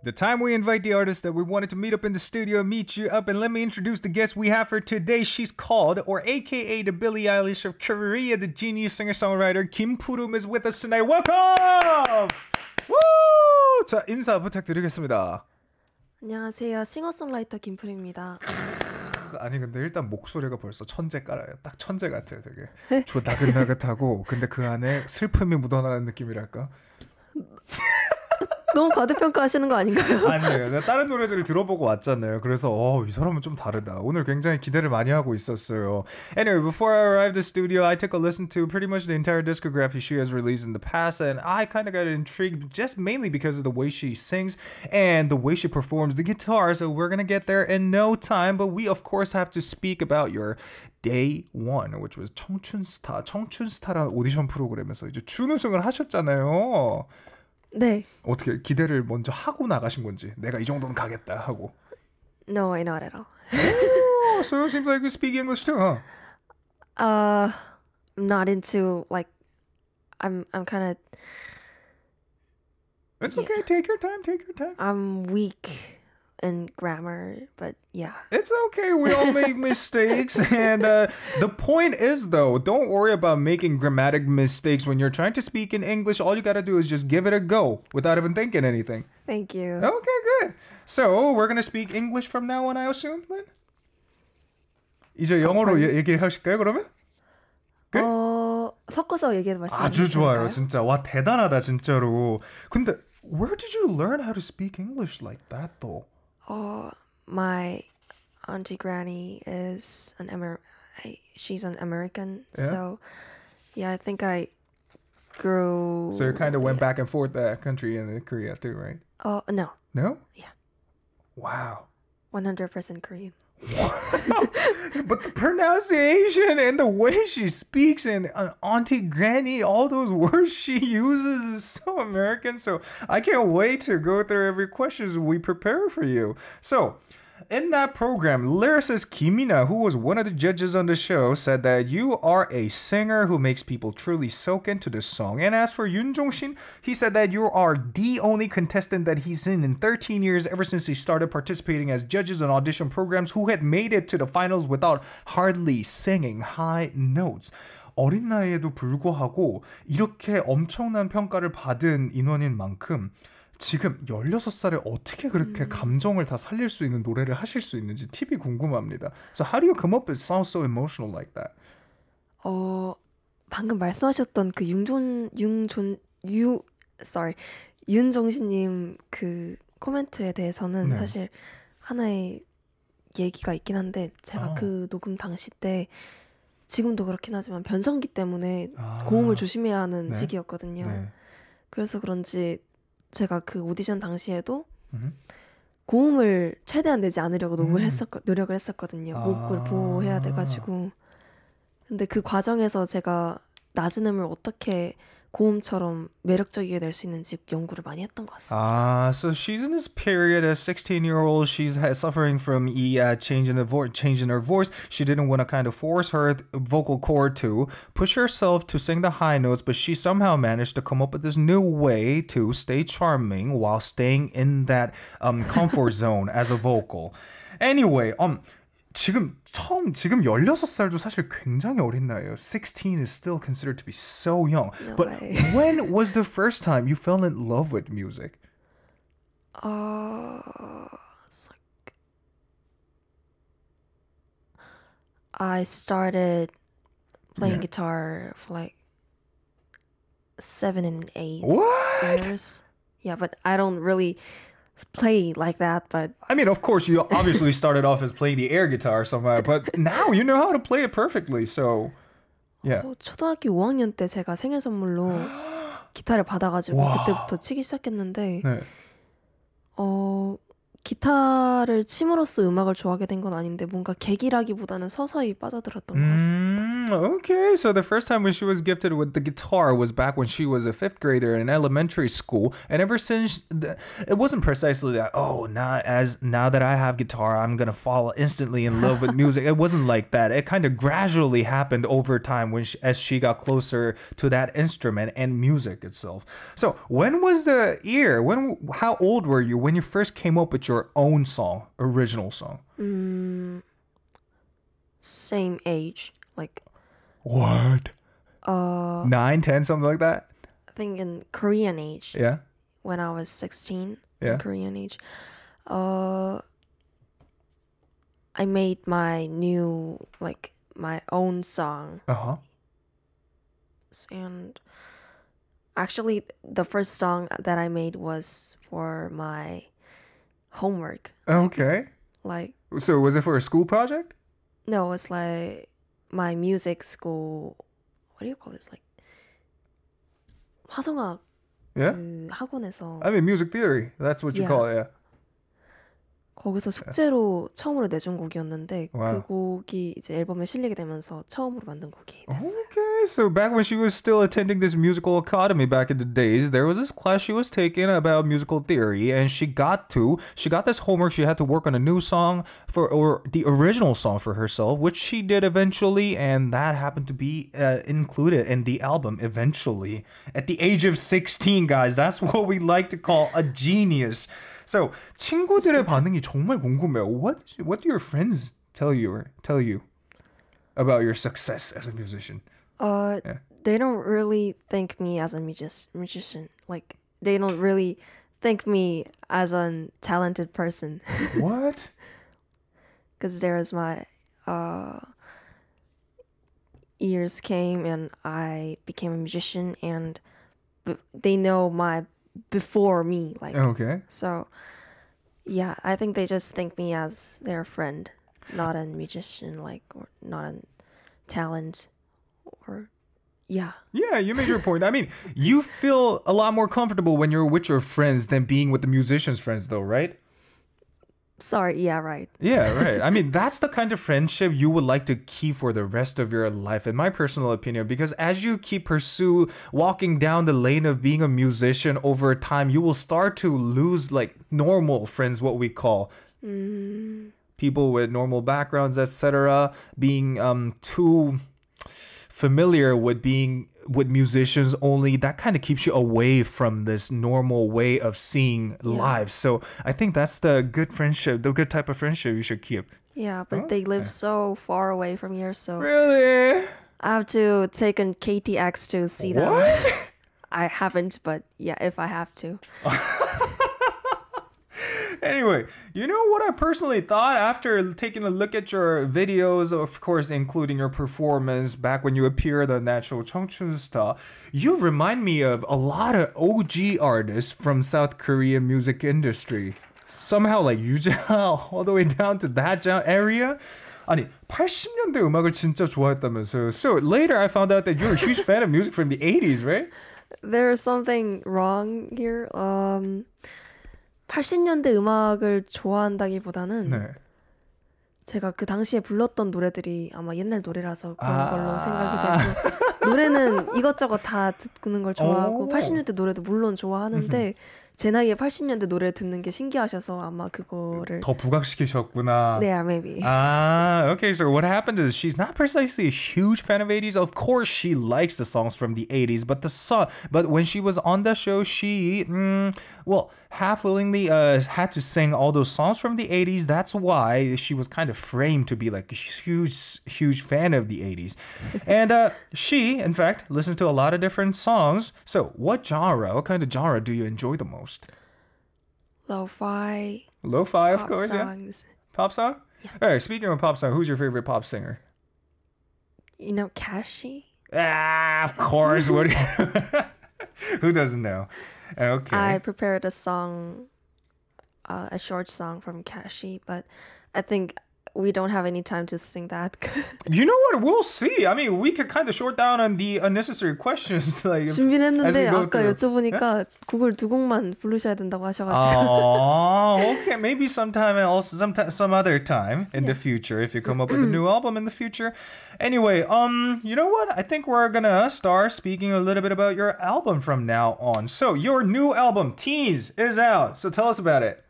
The time we invite the artists that we wanted to meet up in the studio, meet you up, and let me introduce the guest we have for today. She's called, or AKA the Billie Eilish of Korea, the genius singer-songwriter Kim Pu Reum is with us tonight. Welcome! Woo! 자, 인사 부탁드리겠습니다. 안녕하세요. 싱어송라이터 김푸리입니다. 아니 근데 일단 목소리가 벌써 천재 깔아요. 딱 천재 같아요. 되게 나긋나긋하고 근데 그 안에 슬픔이 묻어나는 느낌이랄까? 너무 과대평가하시는 거 아닌가요? 아니에요. 내가 다른 노래들을 들어보고 왔잖아요. 그래서 이 사람은 좀 다르다. 오늘 굉장히 기대를 많이 하고 있었어요. Anyway, before I arrived at the studio, I took a listen to pretty much the entire discography she has released in the past, and I kind of got intrigued just mainly because of the way she sings and the way she performs the guitar. So we're gonna get there in no time, but we of course have to speak about your Day One, which was 청춘스타라는 오디션 프로그램에서 이제 준우승을 하셨잖아요. 네. 어떻게 기대를 먼저 하고 나가신 건지 내가 이 정도는 가겠다 하고. No, not at all. So it seems like you speak English too, huh? I'm not into like I'm kind of. It's okay. Take your time. I'm weak in grammar, but yeah. It's okay. We all make mistakes. And the point is, though, don't worry about making grammatic mistakes when you're trying to speak in English. All you got to do is just give it a go without even thinking anything. Thank you. Okay, good. So we're going to speak English from now on, I assume, then? 이제 영어로 얘기하실까요, 그러면? Good? 섞어서 얘기해도 말씀해주실까요? 아주 좋아요, 진짜. 와, 대단하다, 진짜로. 근데 where did you learn how to speak English like that, though? My auntie granny is she's an American, yeah? So yeah, I think I grew. So you kind of went back and forth that country and Korea too, right? No. No? Yeah. Wow. 100% Korean. But the pronunciation and the way she speaks and auntie granny, all those words she uses is so American. So I can't wait to go through every question we prepare for you. So in that program, lyricist Kimina, who was one of the judges on the show, said that you are a singer who makes people truly soak into the song. And as for Yoon Jong-shin, he said that you are the only contestant that he's seen in 13 years ever since he started participating as judges on audition programs who had made it to the finals without hardly singing high notes. 어린 나이에도 불구하고 이렇게 엄청난 평가를 받은 인원인 만큼 지금 16살에 어떻게 그렇게 감정을 다 살릴 수 있는 노래를 하실 수 있는지 팁이 궁금합니다. So how do you come up with sound so emotional like that? 방금 말씀하셨던 그 윤정신님 그 코멘트에 대해서는 네. 사실 하나의 얘기가 있긴 한데 제가 그 녹음 당시 때 지금도 그렇긴 하지만 변성기 때문에 고음을 조심해야 하는 시기였거든요. 네. 그래서 그런지 제가 그 오디션 당시에도 고음을 최대한 내지 않으려고 노력을 했었거든요. 목을 보호해야 돼가지고. 근데 그 과정에서 제가 낮은 음을 어떻게 고음처럼 매력적이게 낼 수 있는지 연구를 많이 했던 것 같습니다. So she's in this period as 16-year-old. She's suffering from change in her voice. She didn't want to kind of force her vocal cord to push herself to sing the high notes, but she somehow managed to come up with this new way to stay charming while staying in that comfort zone as a vocal. Anyway, 지금 16살도 사실 굉장히 어린 나이에요. 16 is still considered to be so young. No But way. when was the first time you fell in love with music? It's like I started playing guitar for like 7 and 8 What? years. Yeah, but I don't really play like that, but I mean, of course, you obviously started off as playing the air guitar somehow, but now you know how to play it perfectly, so yeah. 초등학교 5학년 때 제가 생일 선물로 기타를 받아가지고 와. 그때부터 치기 시작했는데 네. 기타를 침으로써 음악을 좋아하게 된 건 아닌데 뭔가 계기라기보다는 서서히 빠져들었던 것 같습니다. Okay, so the first time when she was gifted with the guitar was back when she was a fifth grader in elementary school, and ever since, it wasn't precisely that, oh, now that I have guitar, I'm gonna fall instantly in love with music. It wasn't like that. It kind of gradually happened over time as she got closer to that instrument and music itself. So when was the year? How old were you when you first came up with your own song, original song? Same age, like What? 9, 10, something like that? I think in Korean age. Yeah. When I was 16, Yeah. in Korean age, I made my own song. Uh-huh. And actually, the first song that I made was for my homework. Okay. Like, So was it for a school project? no, it's like my music school. What do you call this? Like, 화성학 Yeah. 그 학원에서 I mean, music theory. That's what you Yeah. call it, yeah. 거기서 숙제로 처음으로 내준 곡이었는데 Wow. 그 곡이 이제 앨범에 실리게 되면서 처음으로 만든 곡이 됐어요. Okay, so back when she was still attending this musical academy back in the days, there was this class she was taking about musical theory, and she got this homework. She had to work on a new song or the original song for herself, which she did eventually, and that happened to be included in the album eventually. At the age of 16, guys, that's what we like to call a genius. So 친구들의 반응이 정말 궁금해요. What do your friends tell you about your success as a musician? They don't really think me as a musician. Like, they don't really think me as a talented person. What? Because there's my years came and I became a musician, and they know my before me. Like, Okay. so yeah, I think they just think me as their friend, not a musician, like, or not a talent, or yeah. Yeah, you made your point. I mean, you feel a lot more comfortable when you're with your friends than being with the musicians' friends, though, right? Sorry, yeah, right. Yeah, right. I mean, that's the kind of friendship you would like to keep for the rest of your life, in my personal opinion, because as you pursue walking down the lane of being a musician over time, you will start to lose like normal friends, what we call. People with normal backgrounds, etc., being too familiar with being with musicians only, that kind of keeps you away from this normal way of seeing lives. So I think that's the good friendship, the good type of friendship you should keep. Yeah, but they live so far away from here, so Really? I have to take a KTX to see them. What? I haven't, but yeah, if I have to. Anyway, you know what I personally thought after taking a look at your videos, of course, including your performance back when you appeared on that show, 청춘 스타, you remind me of a lot of OG artists from South Korean music industry. Somehow like 유자 all the way down to that area. 아니, 80년대 음악을 진짜 좋아했다면서요. So later I found out that you're a huge fan of music from the 80s, right? There's something wrong here. 80년대 음악을 좋아한다기보다는 네. 제가 그 당시에 불렀던 노래들이 아마 옛날 노래라서 그런 걸로 생각이 되고 노래는 이것저것 다 듣는 걸 좋아하고 80년대 노래도 물론 좋아하는데 제 나이에 80년대 노래 듣는 게 신기하셔서 아마 그거를 더 부각시키셨구나. Yeah, maybe. Okay, so what happened is she's not precisely a huge fan of 80s. Of course, she likes the songs from the 80s, but when she was on the show, she, half willingly had to sing all those songs from the 80s. That's why she was kind of framed to be like a huge fan of the 80s. And she, in fact, listened to a lot of different songs. So what kind of genre do you enjoy the most? Lo-fi. Lo-fi, of Pop course, songs. Yeah. Pop song? Yeah. All right, speaking of pop song, who's your favorite pop singer? You know Kashi? Of course. Who doesn't know? Okay. I prepared a song, a short song from Kashi, but I think we don't have any time to sing that. You know what? We'll see. I mean, we could kind of short down on the unnecessary questions. Like 준비를 했는데 아까 through. 여쭤보니까 곡을 두 곡만 부르셔야 된다고 하셔가지고. Oh, okay. Maybe sometime else, some other time in the future, if you come up with a new album in the future. Anyway, you know what? I think we're gonna start speaking a little bit about your album from now on. So your new album, Tease, is out. So tell us about it.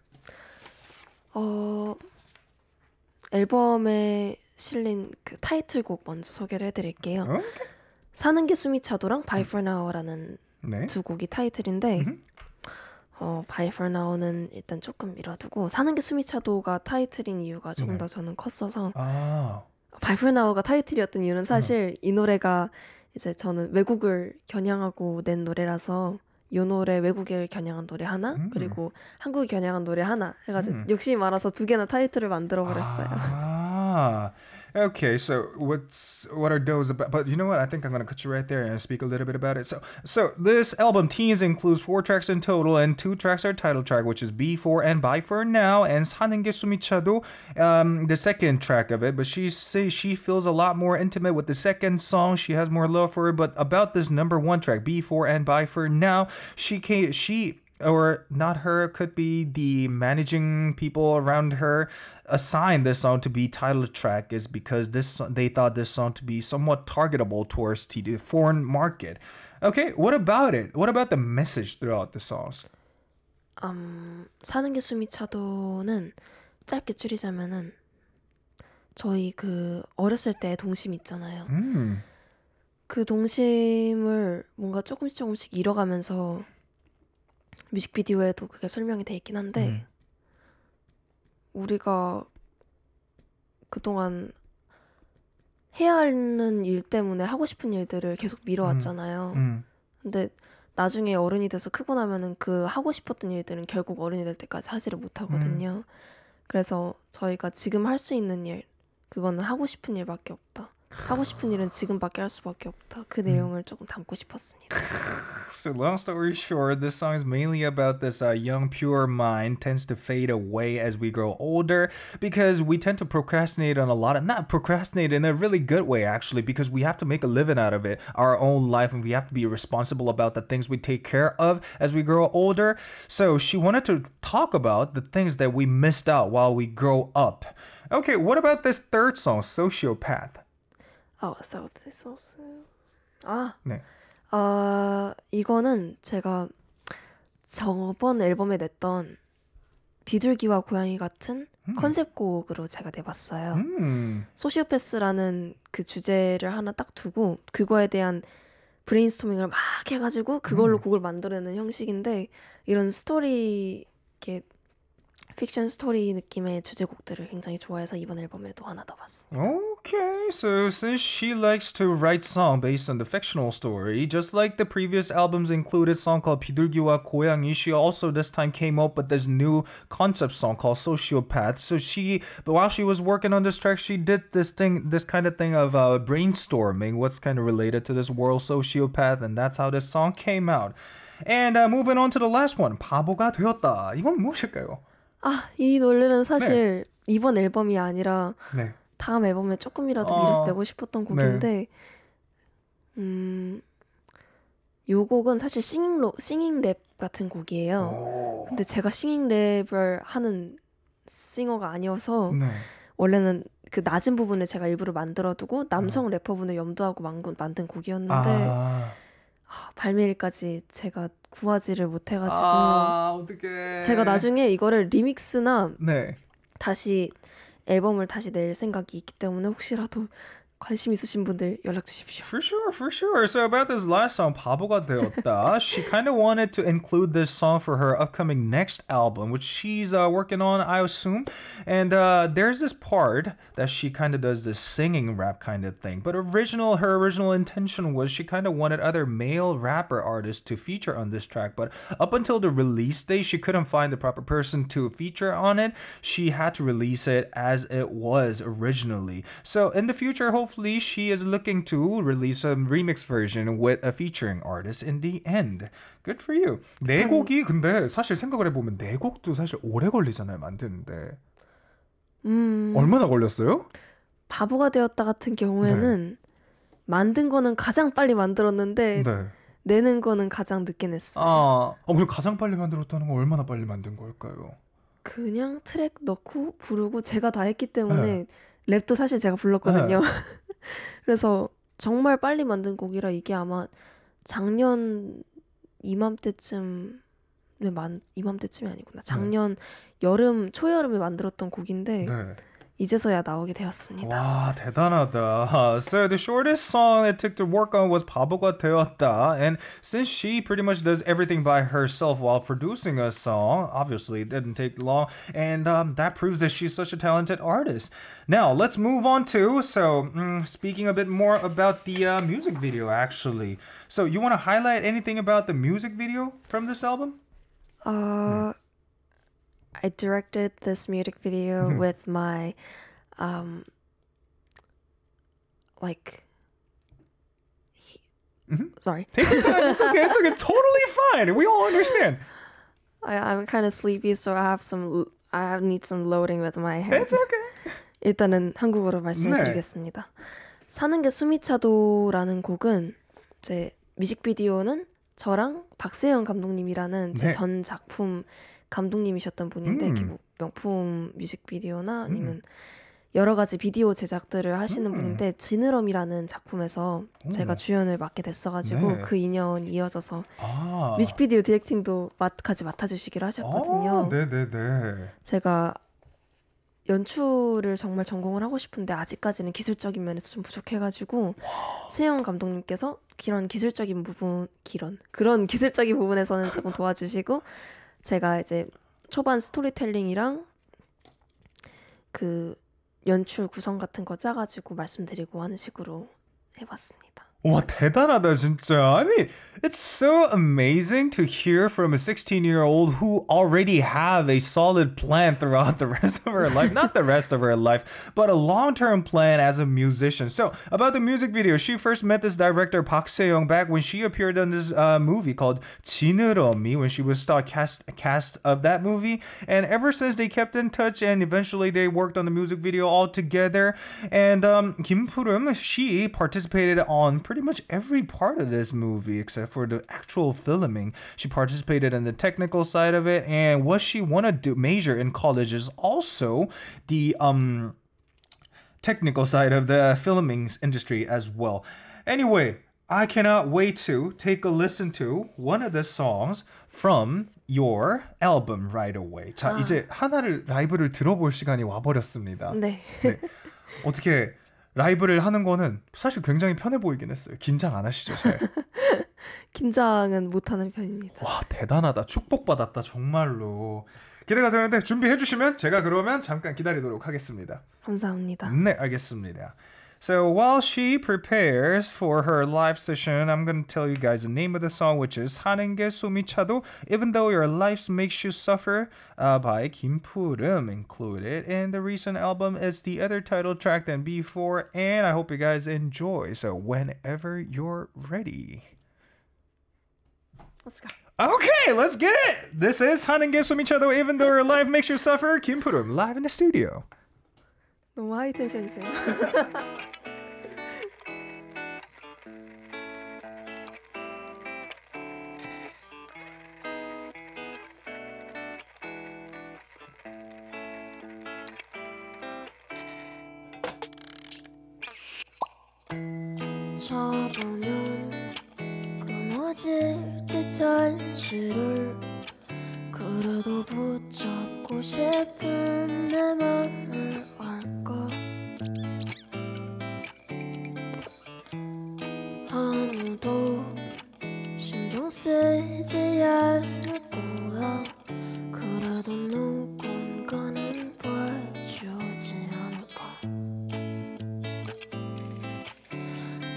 앨범에 실린 그 타이틀곡 먼저 소개를 해드릴게요. Okay. 사는 게 숨이 차도랑 Bye For Now라는 네. 두 곡이 타이틀인데 Bye For Now는 일단 조금 미뤄두고 사는 게 숨이 차도가 타이틀인 이유가 조금 더 저는 컸어서 Bye For Now가 타이틀이었던 이유는 사실 이 노래가 이제 저는 외국을 겨냥하고 낸 노래라서 이 노래 외국을 겨냥한 노래 하나 그리고 한국을 겨냥한 노래 하나 해가지고 욕심이 많아서 두 개나 타이틀을 만들어 버렸어요. Okay, so what are those about? But you know what? I think I'm going to cut you right there and speak a little bit about it. So this album, Teens, includes 4 tracks in total, and 2 tracks are title track, which is Before and Bye For Now, and 사는 게 숨이 차도, the second track of it. But she says she feels a lot more intimate with the second song. She has more love for it. But about this number 1 track, Before and Bye For Now, or not her, could be the managing people around her, assigned this song to be title track is because they thought this song to be somewhat targetable towards the foreign market. Okay, what about it? What about the message throughout the songs? 사는 게 숨이 차도는 짧게 줄이자면은 저희 그 어렸을 때 동심 있잖아요. 그 동심을 뭔가 조금씩 잃어가면서 뮤직비디오에도 그게 설명이 돼 있긴 한데 우리가 그동안 해야 하는 일 때문에 하고 싶은 일들을 계속 미뤄왔잖아요. 근데 나중에 어른이 돼서 크고 나면은 그 하고 싶었던 일들은 결국 어른이 될 때까지 하지를 못하거든요. 그래서 저희가 지금 할 수 있는 일, 그거는 하고 싶은 일밖에 없다. 하고 싶은 일은 지금밖에 할 수밖에 없다. 그 내용을 조금 담고 싶었습니다. So long story short, this song is mainly about this young, pure mind tends to fade away as we grow older because we tend to procrastinate on a lot of, not procrastinate in a really good way actually, because we have to make a living out of it, our own life, and we have to be responsible about the things we take care of as we grow older. So she wanted to talk about the things that we missed out while we grow up. Okay, what about this third song, Sociopath? 네. 이거는 제가 저번 앨범에 냈던 비둘기와 고양이 같은 컨셉곡으로 제가 내봤어요. 소시오패스라는 그 주제를 하나 딱 두고 그거에 대한 브레인스토밍을 막 해가지고 그걸로 곡을 만들어내는 형식인데 이런 스토리 이렇게 픽션 스토리 느낌의 주제곡들을 굉장히 좋아해서 이번 앨범에도 하나 더 봤습니다. Okay, so since she likes to write song based on the fictional story, just like the previous albums included song called 비둘기와 고양이, she also this time came up with this new concept song called Sociopath. So but while she was working on this track, she did this kind of thing of brainstorming what's kind of related to this world sociopath, and that's how this song came out. And moving on to the last one, 바보가 되었다. 이건 무엇일까요? 이 노래는 사실 이번 앨범이 아니라 다음 앨범에 조금이라도 밀어서 내고 싶었던 곡인데 요 곡은 사실 싱잉 랩 같은 곡이에요. 근데 제가 싱잉 랩을 하는 싱어가 아니어서 원래는 그 낮은 부분을 제가 일부러 만들어두고 남성 래퍼분을 염두하고 만든 곡이었는데 발매일까지 제가 구하지를 못해가지고 어떡해. 제가 나중에 이거를 리믹스나 다시 앨범을 다시 낼 생각이 있기 때문에 혹시라도 관심 있으신 분들 연락 주십시오. For sure. So about this last song, 바보가 되었다, she kind of wanted to include this song for her upcoming next album, which she's working on, I assume. And there's this part that she kind of does this singing rap kind of thing. But her original intention was she kind of wanted other male rapper artists to feature on this track. But up until the release date, she couldn't find the proper person to feature on it. She had to release it as it was originally. So in the future, hopefully she is looking to release a remix version with a featuring artist in the end. Good for you. 네 곡이 근데 사실 생각을 해보면 네 곡도 사실 오래 걸리잖아요, 만드는데. 얼마나 걸렸어요? 바보가 되었다 같은 경우에는 만든 거는 가장 빨리 만들었는데 내는 거는 가장 늦게 냈어요. 그럼 가장 빨리 만들었다는 건 얼마나 빨리 만든 걸까요? 그냥 트랙 넣고 부르고 제가 다 했기 때문에 랩도 사실 제가 불렀거든요. 그래서 정말 빨리 만든 곡이라 이게 아마 작년 이맘때쯤이 아니구나. 작년 여름, 초여름에 만들었던 곡인데 이제서야 나오게 되었습니다. 와, 대단하다. So the shortest song it took to work on was 바보가 되었다. And since she pretty much does everything by herself while producing a song, obviously it didn't take long. And that proves that she's such a talented artist. Now, let's move on to, speaking a bit more about the music video, actually. So you want to highlight anything about the music video from this album? I directed this music video with my, sorry. Take your time. It's okay. It's okay. Totally fine. We all understand. I'm kind of sleepy, so I need some loading with my hands. It's okay. 일단은 한국어로 말씀드리겠습니다. 사는 게 숨이 차도라는 곡은 제 뮤직비디오는 저랑 박세영 감독님이라는 제 전 작품 감독님이셨던 분인데 명품 뮤직비디오나 아니면 여러 가지 비디오 제작들을 하시는 분인데 지느러미라는 작품에서 제가 주연을 맡게 됐어가지고 그 인연이 이어져서 뮤직비디오 디렉팅도 같이 맡아주시기로 하셨거든요. 네네네. 제가 연출을 정말 전공을 하고 싶은데 아직까지는 기술적인 면에서 좀 부족해가지고 세영 감독님께서 그런 기술적인 부분에서는 조금 도와주시고 제가 이제 초반 스토리텔링이랑 그 연출 구성 같은 거 짜가지고 말씀드리고 하는 식으로 해봤습니다. 와, 대단하다 진짜. I mean, it's so amazing to hear from a 16-year-old who already have a solid plan throughout the rest of her life. Not the rest of her life, but a long-term plan as a musician. So, about the music video, she first met this director Park Se-young back when she appeared on this movie called 지느러미, when she was cast of that movie. And ever since they kept in touch and eventually they worked on the music video all together. And Kim Pu Reum, she participated on pretty much every part of this movie except for the actual filming. She participated in the technical side of it, and what she wanted to major in college is also the technical side of the filming industry as well. Anyway, I cannot wait to take a listen to one of the songs from your album right away. 자, 이제 하나를 라이브를 들어볼 시간이 와버렸습니다. 네. 어떻게 라이브를 하는 거는 사실 굉장히 편해 보이긴 했어요. 긴장 안 하시죠, 잘? 긴장은 못하는 편입니다. 와, 대단하다. 축복받았다, 정말로. 기대가 되는데 준비해 주시면 제가 그러면 잠깐 기다리도록 하겠습니다. 감사합니다. 네, 알겠습니다. So while she prepares for her live session, I'm going to tell you guys the name of the song, which is 사는 게 숨이 차도 Even Though Your Life Makes You Suffer by Kim Pu Reum. Included in the recent album is the other title track than before, and I hope you guys enjoy. So whenever you're ready. Let's go. Okay, let's get it! This is 사는 게 숨이 차도 Even Though Your Life Makes You Suffer, Kim Pu Reum, live in the studio. 너무 하이 텐션이세요. 쳐보면 끊어질 듯한 실을 그래도 붙잡고 싶은 내 맘을 알까 아무도 신경 쓰지 않을 거야 그래도 누군가는 봐주지 않을까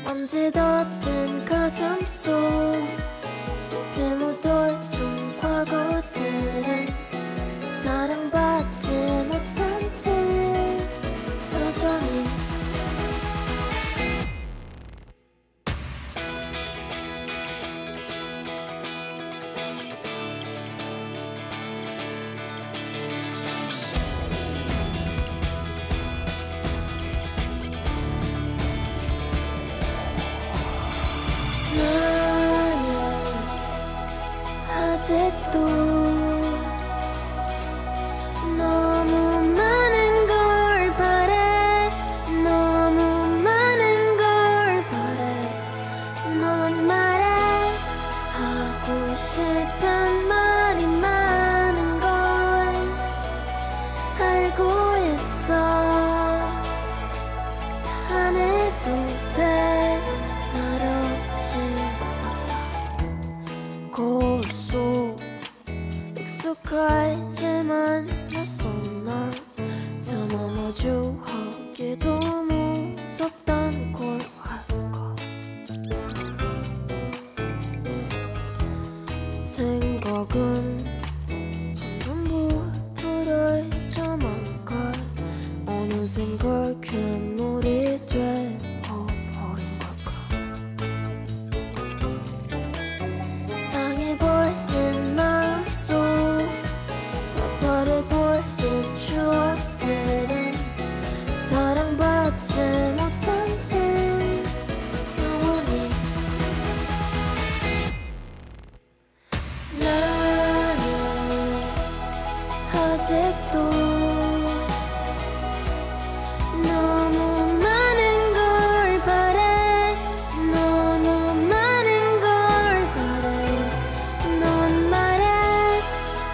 먼지 덮인 가슴 속에 묻어있던 과거들은 사랑받지 못한 채 여전히 아직도 너무 많은 걸 바래 너무 많은 걸 바래 넌 말해 하고 싶은 말이 많은 걸 알고 있어 안 해도 돼 말없이 있었어 거울 속 익숙하지만 낯선 날 차마 마주하기도 무섭단 걸 알까 생각은 점점 부풀어져만 가 어느 생각 괴물이 되어버린 걸까 상해 보이는 마음속 바빠를 보이는 추억들은 사랑받지 못한 채 영원히 나는 아직도 너무 많은 걸 바래 너무 많은 걸 바래 넌 말해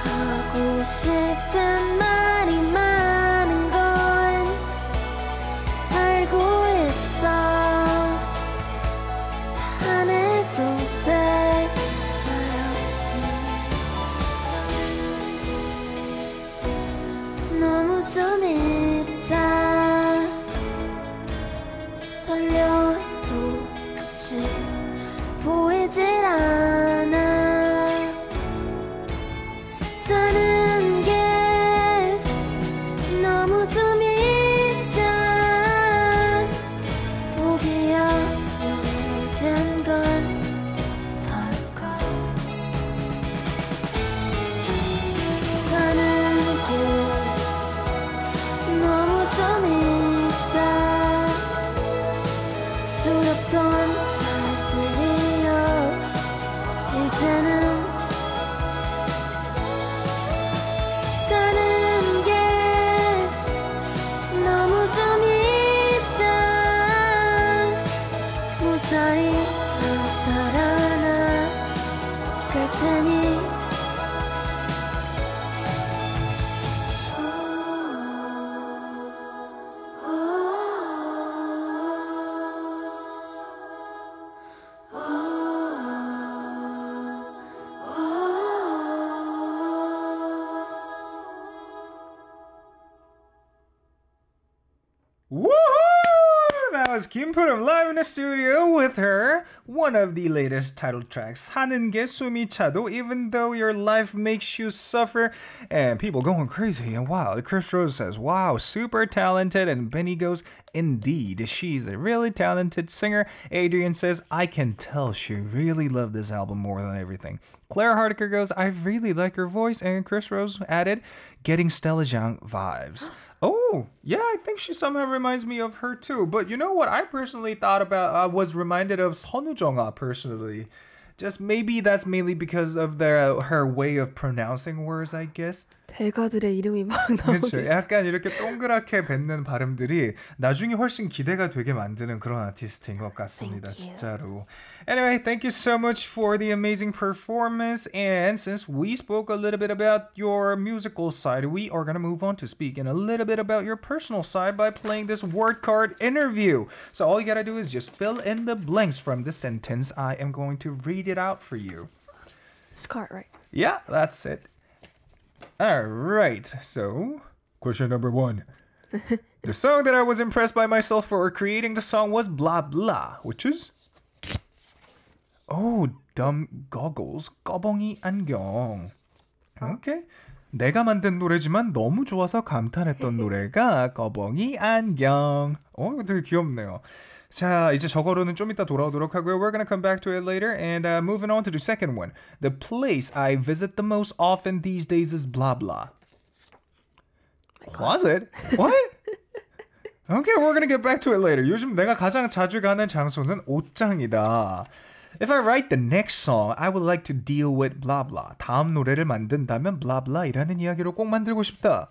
하고 싶은 말이 많은 건 알고 있어 안 해도 돼 말없이 너무 숨이 차 달려도 끝이 보이질 않아 사는 게 너무 숨이 차 포기하면 언젠간 닿을까 사는 게 너무 숨이 차 두렵던 날들이여 이제는 사는 게 너무 숨이 차 무사히 나 살아나 갈 테니 Woohoo! That was Kim Pu Reum live in the studio with her one of the latest title tracks, 사는 게 숨이 차도, even though your life makes you suffer. And people going crazy and wild. Chris Rose says, wow, super talented. And Benny goes, indeed, she's a really talented singer. Adrian says, I can tell she really loved this album more than everything. Claire Hardiker goes, I really like her voice. And Chris Rose added, getting Stella Zhang vibes. Oh, yeah, I think she somehow reminds me of her too. But you know what I personally thought about, I was reminded of 선우정아 personally. Just maybe that's mainly because of her way of pronouncing words, I guess. 대가들의 이름이 막 그렇죠. 나오겠어. 약간 이렇게 동그랗게 뱉는 발음들이 나중에 훨씬 기대가 되게 만드는 그런 아티스트인 것 같습니다. 진짜로. Anyway, thank you so much for the amazing performance. And since we spoke a little bit about your musical side, we are going to move on to speaking a little bit about your personal side by playing this word card interview. So all you got to do is just fill in the blanks from the sentence. I am going to read it out for you. It's card, right? Yeah, that's it. All right, so question number 1. The song that I was impressed by myself for creating the song was Blah Blah, which is... Oh, dumb goggles, 꺼벙이 안경. Okay. 내가 만든 노래지만 너무 좋아서 감탄했던 노래가 꺼벙이 안경. 이거 되게 귀엽네요. 자, 이제 저거로는 좀 이따 돌아오도록 하고요. We're gonna come back to it later. And moving on to the second one. The place I visit the most often these days is blah blah. Closet? What? Okay, we're gonna get back to it later. 요즘 내가 가장 자주 가는 장소는 옷장이다. If I write the next song, I would like to deal with blah blah. 다음 노래를 만든다면 blah blah이라는 이야기로 꼭 만들고 싶다.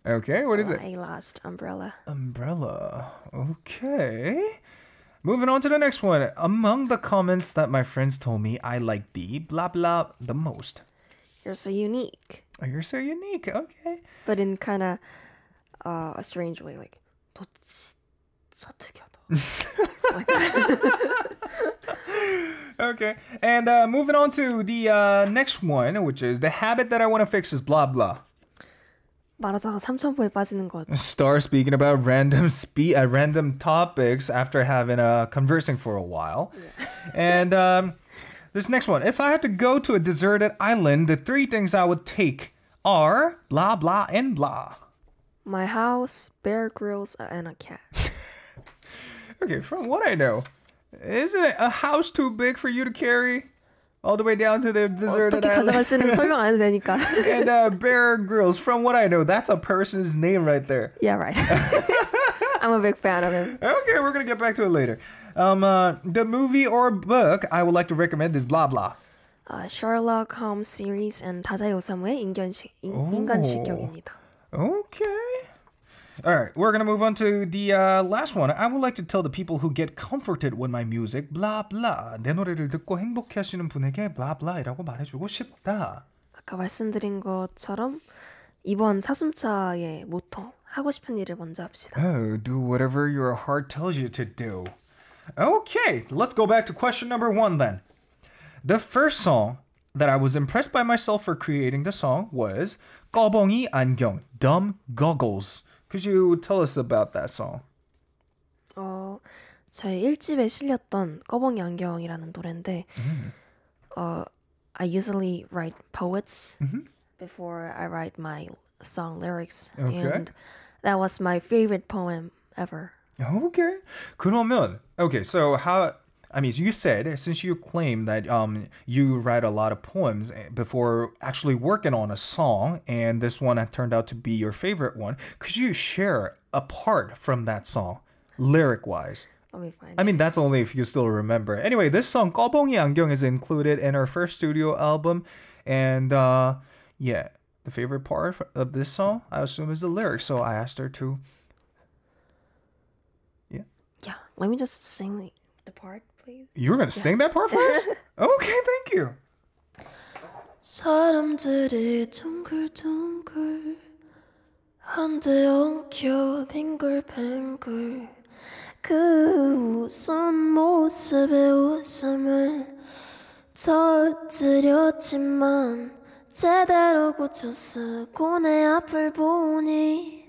Okay, what is it? I lost umbrella. Umbrella. Okay. Moving on to the next one. Among the comments that my friends told me, I like the blah blah the most. You're so unique. Oh, you're so unique. Okay. But in kind of a strange way, like 너 진짜 특이하다. Like that. Okay. And moving on to the next one, which is the habit that I want to fix is blah blah. 말하다가 삼천포에 빠지는 것. Star speaking about random topics after having conversing for a while. Yeah. And this next one. If I had to go to a deserted island, the 3 things I would take are blah, blah, and blah. My house, Bear Grylls, and a cat. Okay, from what I know, isn't a house too big for you to carry? All the way down to the deserted 어떻게 island? 가져갈지는 설명 안 해도 되니까. And Bear Grylls, from what I know, that's a person's name right there. Yeah, right. I'm a big fan of him. Okay, we're going to get back to it later. The movie or book I would like to recommend is blah, blah. Sherlock Holmes series and 다자의 오사무의 인간실격입니다. Okay. All right, we're going to move on to the last one. I would like to tell the people who get comforted with my music, blah, blah. 내 노래를 듣고 행복해 하시는 분에게 blah, blah이라고 말해주고 싶다. 아까 말씀드린 것처럼 이번 사슴차의 모토 하고 싶은 일을 먼저 합시다. Oh, do whatever your heart tells you to do. Okay, let's go back to question number 1 then. The first song that I was impressed by myself for creating the song was 꺼벙이 안경, Dumb Goggles. Could you tell us about that song? 저의 1집에 실렸던 꺼벙이 안경이라는 노래인데 I usually write poets before I write my song lyrics. Okay. And that was my favorite poem ever. Okay. 그러면, okay, so how, I mean, you said, since you claim that you write a lot of poems before actually working on a song, and this one had turned out to be your favorite one, could you share a part from that song, lyric-wise? Let me find I mean, that's only if you still remember. Anyway, this song, 꺼벙이 안경, is included in her first studio album, and yeah, the favorite part of this song, I assume, is the lyrics, so I asked her to... Yeah, let me just sing the part, please. You were going to sing that part for us? Okay, thank you. 사람들이 둥글둥글 한데 엉켜 빙글빙글 그 웃은 모습에 웃음을 터뜨렸지만 제대로 고쳐 쓰고 내 앞을 보니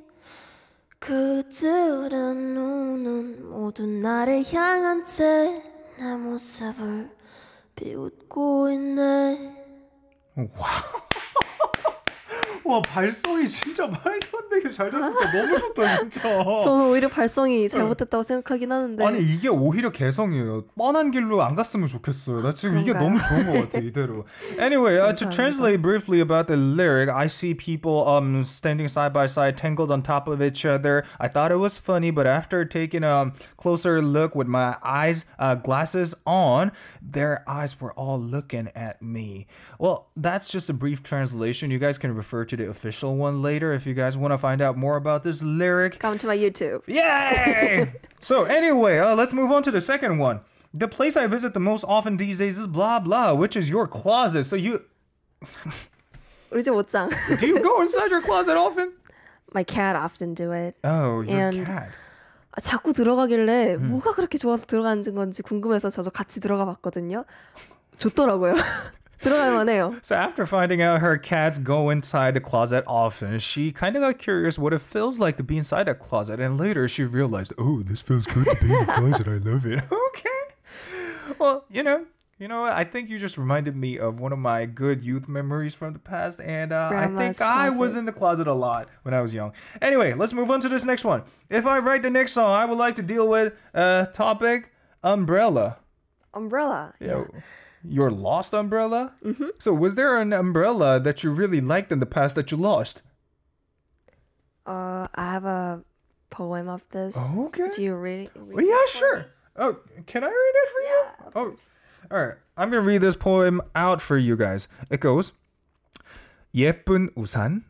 그들의 눈은 모두 나를 향한 채 내 모습을 비웃고 있네. 와, 발성이 진짜 말도 안 되게 잘 잡혔다. 너무 좋다, 진짜. 저는 오히려 발성이 잘못했다고 생각하긴 하는데. 아니, 이게 오히려 개성이에요. 뻔한 길로 안 갔으면 좋겠어요. 나 지금 이게 너무 좋은 것 같아, 이대로. Anyway, to translate briefly about the lyric, I see people standing side by side, tangled on top of each other. I thought it was funny, but after taking a closer look with my glasses on, their eyes were all looking at me. Well, that's just a brief translation. You guys can refer to the official one later if you guys want to find out more about this lyric. Come to my YouTube. Yay! So anyway, let's move on to the second one. The place I visit the most often these days is blah blah, which is your closet. So you... 우리 집 옷장. Do you go inside your closet often? My cat often do it. Oh, your And cat. 자꾸 들어가길래 뭐가 그렇게 좋아서 들어가는 건지 궁금해서 저도 같이 들어가 봤거든요. 좋더라고요. 들어갈만 해요. So after finding out her cats go inside the closet often, she kind of got curious what it feels like to be inside a closet. And later she realized, oh, this feels good to be in a closet. I love it. Okay. Well, you know, I think you just reminded me of one of my good youth memories from the past. And I think I was in the closet a lot when I was young. Anyway, let's move on to this next one. If I write the next song, I would like to deal with topic umbrella. Umbrella. Yeah. Your lost umbrella? Mm-hmm. So was there an umbrella that you really liked in the past that you lost? I have a poem of this. Okay. Do you read Well, yeah, sure. Oh, can I read it for you? Yeah. Oh, all right. I'm going to read this poem out for you guys. It goes, 예쁜 우산,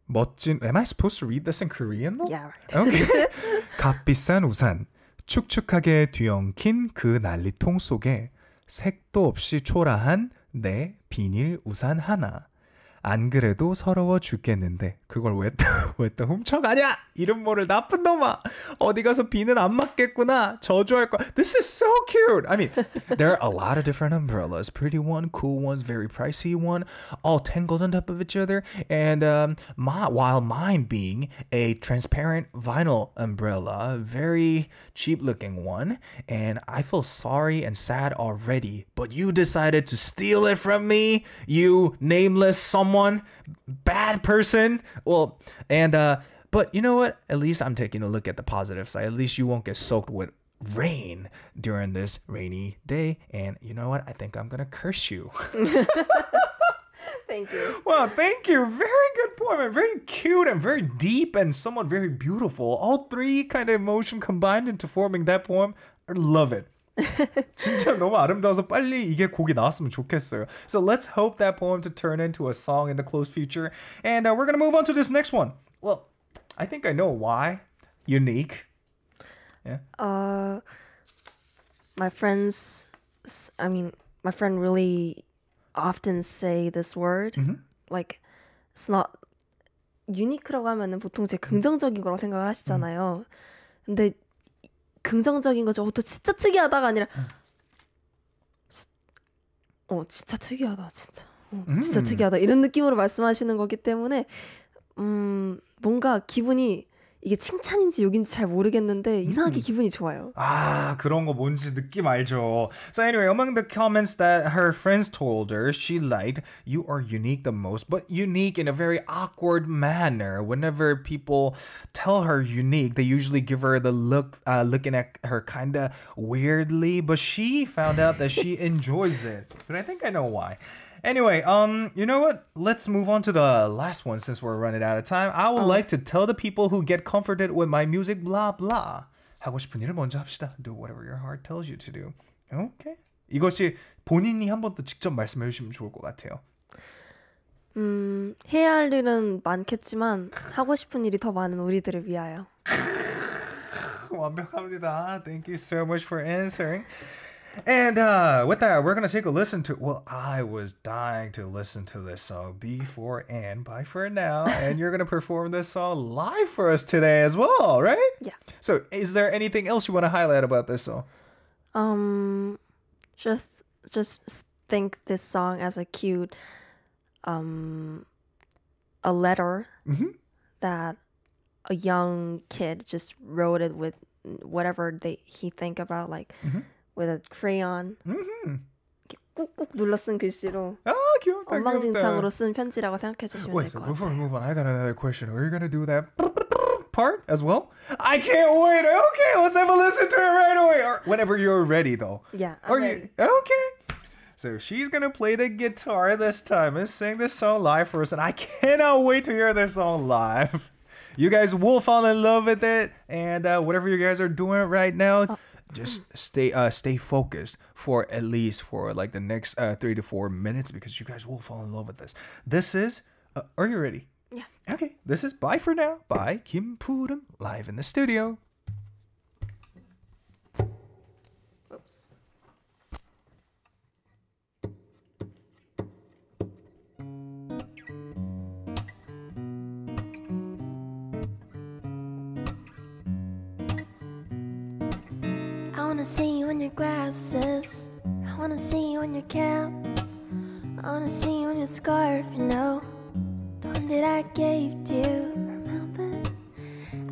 멋진... Am I supposed to read this in Korean though? Yeah, right. Okay. 값비싼 우산, 축축하게 뒤엉킨 그 난리통 속에 색도 없이 초라한 내 비닐 우산 하나. 안 그래도 서러워 죽겠는데 그걸 왜 또 훔쳐가냐? 이름 모를 나쁜 놈아. 어디 가서 비는 안 맞겠구나. 저주할 거야. This is so cute. I mean, there are a lot of different umbrellas. Pretty one, cool ones, very pricey one, all tangled on top of each other. And while mine being a transparent vinyl umbrella, very cheap looking one. And I feel sorry and sad already. But you decided to steal it from me, you nameless someone, bad person. Well, and but you know what? At least I'm taking a look at the positive side. At least you won't get soaked with rain during this rainy day. And you know what? I think I'm gonna curse you. Thank you. Well, thank you. Very good poem. And very cute and very deep and somewhat very beautiful. All three kind of emotion combined into forming that poem. I love it. 진짜 너무 아름다워서 빨리 이게 곡이 나왔으면 좋겠어요. So let's hope that poem to turn into a song in the close future. And we're going to move on to this next one. Well, I think I know why. Unique. Yeah. My friend really often say this word. Mm-hmm. Like, it's not unique라고 하면은 보통 제 긍정적인 거라고 생각을 하시잖아요. 근데 긍정적인 거죠. 또 진짜 특이하다가 아니라 진짜 특이하다 진짜. 진짜 특이하다 이런 느낌으로 말씀하시는 거기 때문에 뭔가 기분이 이게 칭찬인지 욕인지 잘 모르겠는데 이상하게 기분이 좋아요. 아, 그런 거 뭔지 느낌 알죠. So anyway, among the comments that her friends told her, she liked, you are unique the most, but unique in a very awkward manner. Whenever people tell her unique, they usually give her the look, looking at her kind of weirdly, but she found out that she enjoys it. But I think I know why. Anyway, you know what? Let's move on to the last one since we're running out of time. I would like to tell the people who get comforted with my music, blah, blah. 하고 싶은 일을 먼저 합시다. Do whatever your heart tells you to do. Okay. 이것이 본인이 한 번 더 직접 말씀해 주시면 좋을 것 같아요. 해야 할 일은 많겠지만 하고 싶은 일이 더 많은 우리들을 위하여. 완벽합니다. Thank you so much for answering. And with that, we're going to take a listen to... Well, I was dying to listen to this song before and by for now. And you're going to perform this song live for us today as well, right? Yeah. So is there anything else you want to highlight about this song? Just think this song as a cute a letter that a young kid just wrote it with whatever he think about, like with a crayon. 꾹꾹 눌러 쓴 글씨로 귀엽다, 엉망진창으로 쓴 편지라고 생각해 주시면 될 것 같아요. Before we move on, I got another question. Are you going to do that part as well? I can't wait. Okay, let's have a listen to it right away. Or whenever you're ready, though. Yeah, Are you okay? So she's going to play the guitar this time and sing this song live for us. And I cannot wait to hear this song live. You guys will fall in love with it. And whatever you guys are doing right now, just stay focused for at least for like the next 3 to 4 minutes because you guys will fall in love with this. This is, are you ready? Yeah. Okay, this is Bye For Now by Kim Pu Reum live in the studio. Oops. I wanna see you in your glasses. I wanna see you in your cap. I wanna see you in your scarf, you know, the one that I gave to you. Remember?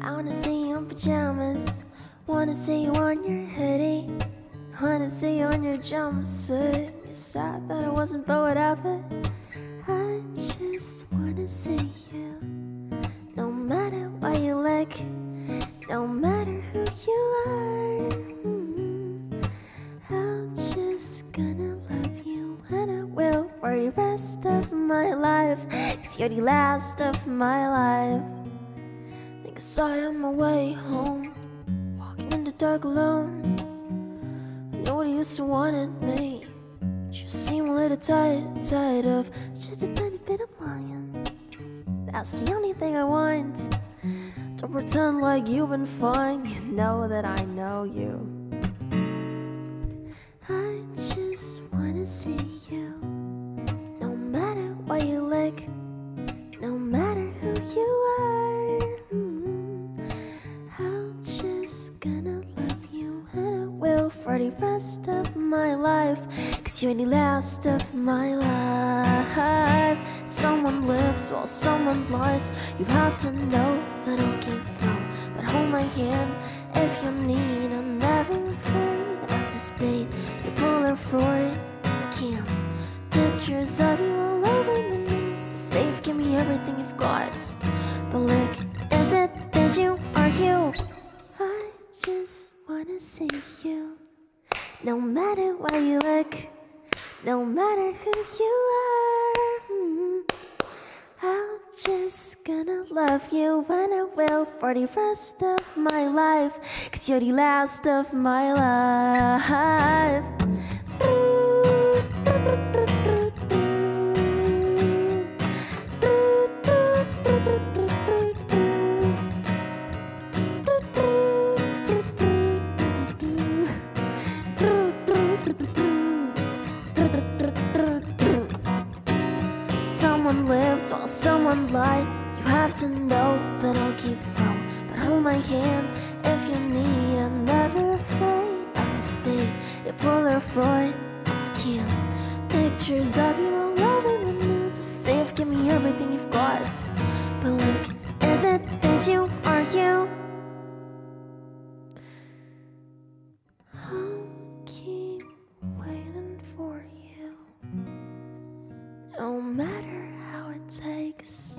I wanna see you in pajamas. Wanna see you on your hoodie. Wanna see you on your jumpsuit. You saw I thought I wasn't, but whatever. I just wanna see you. No matter what you look, no matter who you are, I'm just gonna love you, and I will for the rest of my life. 'Cause you're the last of my life. Cause I am my way home, walking in the dark alone. I know what you used to wanted me. You seem a little tired of just a tiny bit of lying. That's the only thing I want. Don't pretend like you've been fine. You know that I know you. I just wanna see you. No matter what you look, no matter who you are, I'm just gonna love you, and I will for the rest of my life. Cause you're the last of my life. Someone lives while someone lies. You have to know that I'll keep from. But hold my hand if you need. I'm never afraid of the speed. You pull a Freud, Kim. Pictures of you all over my notes. Safe, give me everything you've got. But look, is it you or you? I just wanna see you. No matter where you look, no matter who you are, I'm just gonna love you, and I will for the rest of my life. Cause you're the last of my life. Someone lives while someone lies. You have to know that I'll keep from. But hold my hand if you need. I'm never afraid of the speed. You pull a Freud, Kim. Pictures of you all over my nudes. Safe, give me everything you've got. But look, is it you or you? I'll keep waiting for you. No matter how it takes,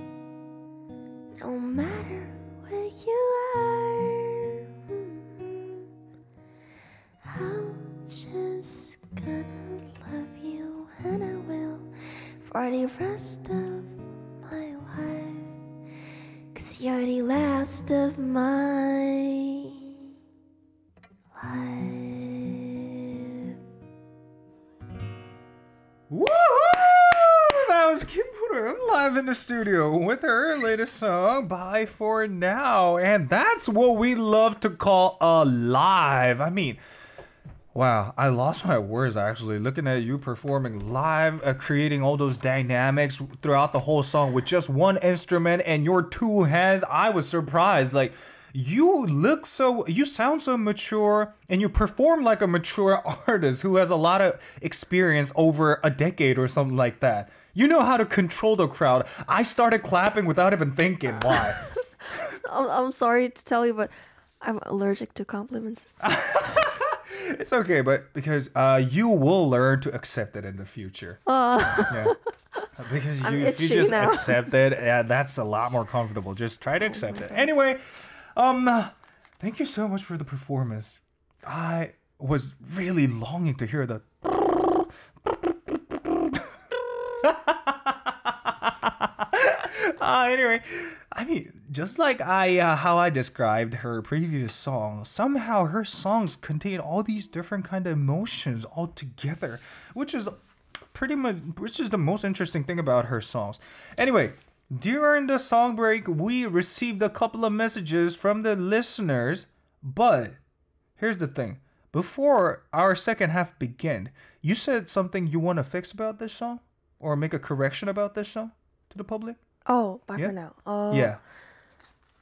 no matter where you are, I'm just gonna love you, and I will for the rest of my life. Cause you're the last of my life. Woohoo! That was Kim Pu Reum live in the studio with her latest song, Bye For Now. And that's what we love to call a live. I mean, wow, I lost my words actually. Looking at you performing live, creating all those dynamics throughout the whole song with just one instrument and your two hands. I was surprised. Like, you sound so mature, and you perform like a mature artist who has a lot of experience over a decade or something like that. You know how to control the crowd. I started clapping without even thinking. Why? I'm sorry to tell you, but I'm allergic to compliments. It's okay, but because you will learn to accept it in the future. Yeah. Because if you just accept it, yeah, that's a lot more comfortable. Just try to accept it. Anyway, thank you so much for the performance. I was really longing to hear the anyway, I mean, just like how I described her previous song, somehow her songs contain all these different kind of emotions all together, which is the most interesting thing about her songs. Anyway, during the song break, we received a couple of messages from the listeners, but here's the thing. Before our second half began, you said something you want to fix about this song or make a correction about this song to the public? Oh, Bye For Now. Yeah.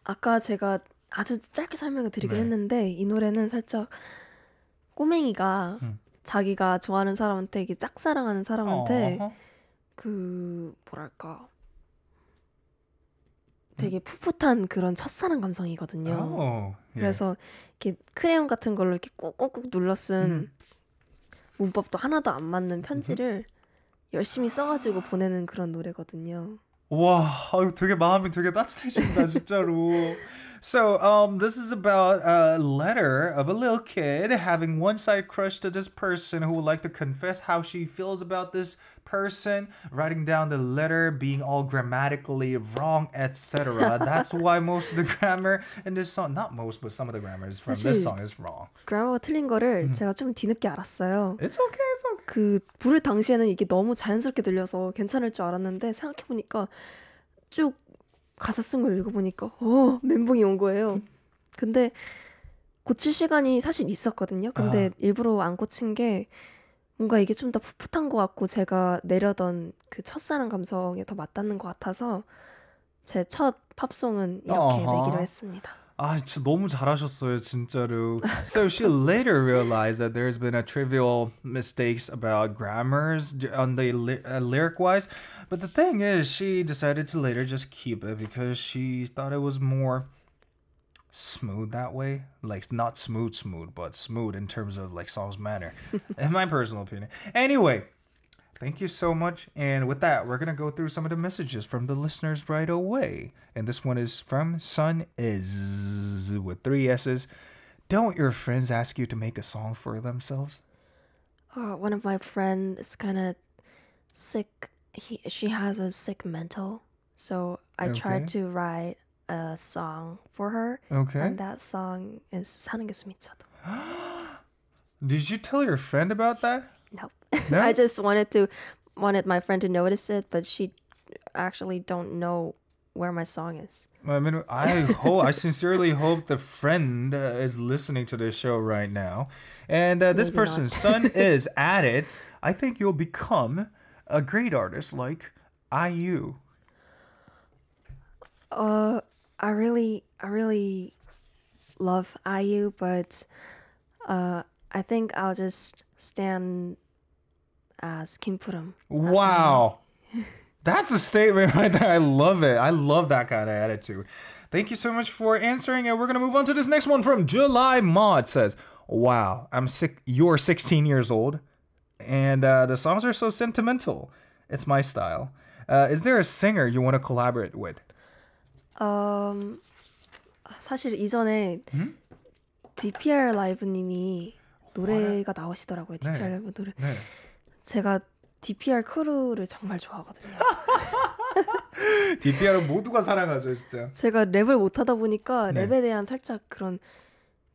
아까 제가 아주 짧게 설명을 드리긴 했는데 이 노래는 살짝 꼬맹이가 자기가 좋아하는 사람한테 이게 짝사랑하는 사람한테 그 뭐랄까 되게 풋풋한 그런 첫사랑 감성이거든요. 그래서 이렇게 크레용 같은 걸로 이렇게 꾹꾹꾹 눌러 쓴 문법도 하나도 안 맞는 편지를 열심히 써가지고 보내는 그런 노래거든요. 와, 되게 마음이 되게 따뜻해진다 진짜로. So, this is about a letter of a little kid having one-side crush to this person who would like to confess how she feels about this person, writing down the letter, being all grammatically wrong, etc. That's why most of the grammar in this song, not most, but some of the grammars from this song is wrong. 그래머가 틀린 거를 제가 좀 뒤늦게 알았어요. It's okay, it's okay. 그 부를 당시에는 이게 너무 자연스럽게 들려서 괜찮을 줄 알았는데 생각해보니까 쭉 가사 쓴 걸 읽어보니까 멘붕이 온 거예요. 근데 고칠 시간이 사실 있었거든요. 근데 일부러 안 고친 게 뭔가 이게 좀 더 풋풋한 것 같고 제가 내려던 그 첫사랑 감성에 더 맞닿는 것 같아서 제 첫 팝송은 이렇게 내기로 했습니다. 아, 진짜 너무 잘하셨어요, 진짜로. So she later realized that there's been a trivial mistakes about grammars on the lyric-wise. But the thing is, she decided to later just keep it because she thought it was more smooth that way. Like, not smooth, but smooth in terms of, like, song's manner. In my personal opinion. Anyway, thank you so much. And with that, we're going to go through some of the messages from the listeners right away. And this one is from Sun Is with 3 S's. Don't your friends ask you to make a song for themselves? One of my friends is kind of sick. She has a sick mental. So I tried to write a song for her. Okay. And that song is 사는 게 숨이차도. Did you tell your friend about that? No. I just wanted my friend to notice it, but she actually don't know where my song is. I mean, I sincerely hope the friend is listening to this show right now. And this person's son is added. I think you'll become a great artist like IU. I really love IU, but I think I'll just stand as Kim Pu Reum. Wow. That's a statement right there. I love it. I love that kind of attitude. Thank you so much for answering. And we're going to move on to this next one from July Ma. It says, wow, I'm sick. You're 16 years old. And the songs are so sentimental. It's my style. Is there a singer you want to collaborate with? 사실 이전에 DPR 라이브님이 노래가 나오시더라고요. DPR 라이브 노래. 네. 제가 DPR 크루를 정말 좋아하거든요. DPR은 모두가 사랑하죠, 진짜. 제가 랩을 못하다 보니까 랩에 대한 살짝 그런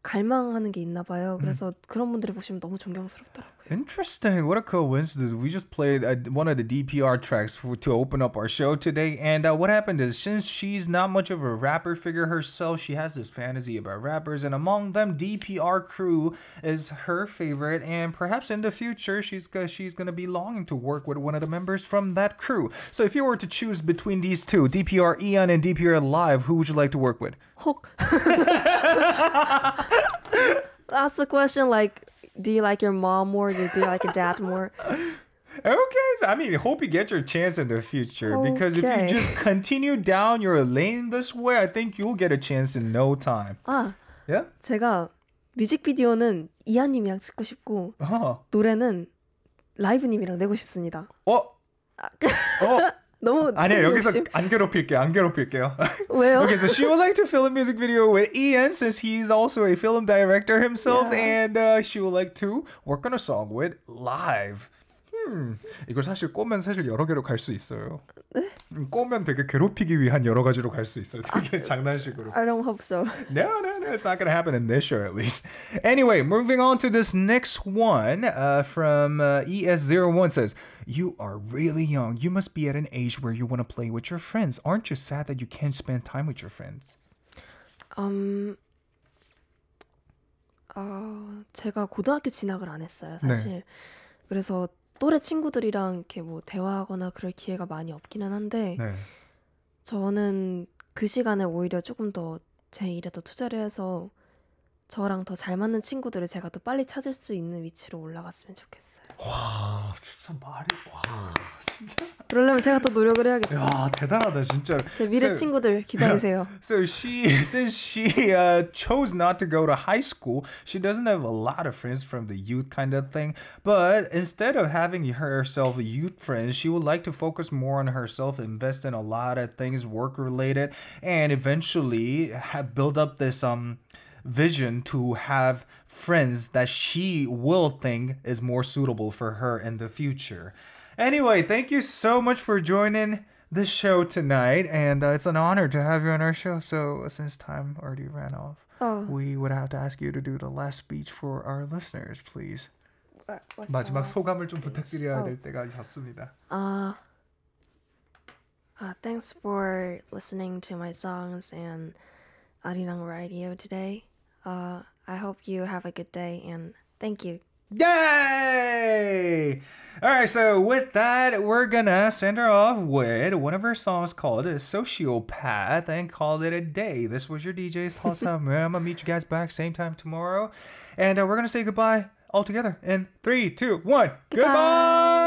갈망하는 게 있나 봐요. 그래서 그런 분들이 보시면 너무 존경스럽더라고요. Interesting. What a coincidence. We just played one of the DPR tracks to open up our show today. And what happened is, since she's not much of a rapper figure herself, she has this fantasy about rappers. And among them, DPR crew is her favorite. And perhaps in the future, she's going to be longing to work with one of the members from that crew. So if you were to choose between these two, DPR Eon and DPR Live, who would you like to work with? Hulk. That's the question, like, do you like your mom more? Do you like your dad more? Okay, so I mean, hope you get your chance in the future. Because if you just continue down your lane this way, I think you'll get a chance in no time. Yeah? 제가 뮤직비디오는 이하님이랑 찍고 싶고 노래는 라이브님이랑 내고 싶습니다. 너무 아니야, 여기서 안 괴롭힐게요. 왜요? Okay, so she would like to film a music video with Ian since he's also a film director himself, and she would like to work on a song with Live. 이걸 사실 꼬면 사실 여러 개로 갈 수 있어요. 네? 꼬면 되게 괴롭히기 위한 여러 가지로 갈 수 있어요. 되게 장난식으로. I don't hope so. No, it's not going to happen in this show at least. Anyway, moving on to this next one from ES01 says, you are really young. You must be at an age where you want to play with your friends. Aren't you sad that you can't spend time with your friends? 제가 고등학교 진학을 안 했어요, 사실. 네. 그래서 또래 친구들이랑 이렇게 뭐 대화하거나 그럴 기회가 많이 없기는 한데 저는 그 시간에 오히려 조금 더 제 일에 더 투자를 해서 저랑 더 잘 맞는 친구들을 제가 더 빨리 찾을 수 있는 위치로 올라갔으면 좋겠어요. 와, 진짜 말이 진짜 그러려면 제가 또 노력을 해야겠죠. 야, 대단하다 진짜. 제 미래 친구들 기다리세요. So since she chose not to go to high school, she doesn't have a lot of friends from the youth kind of thing. But instead of having herself youth friends, she would like to focus more on herself, invest in a lot of things work related, and eventually build up this vision to have friends that she will think is more suitable for her in the future. Anyway, thank you so much for joining the show tonight, and it's an honor to have you on our show. So since time already ran off, we would have to ask you to do the last speech for our listeners, please. 마지막 소감을 좀 부탁드려야 될 때가 졌습니다. Thanks for listening to my songs and Arirang Radio today. I hope you have a good day and thank you. Yay! All right, so with that, we're gonna send her off with one of her songs called Sociopath and call it a day. This was your DJ Salsa. I'm gonna meet you guys back same time tomorrow. And we're gonna say goodbye all together in 3, 2, 1. Goodbye!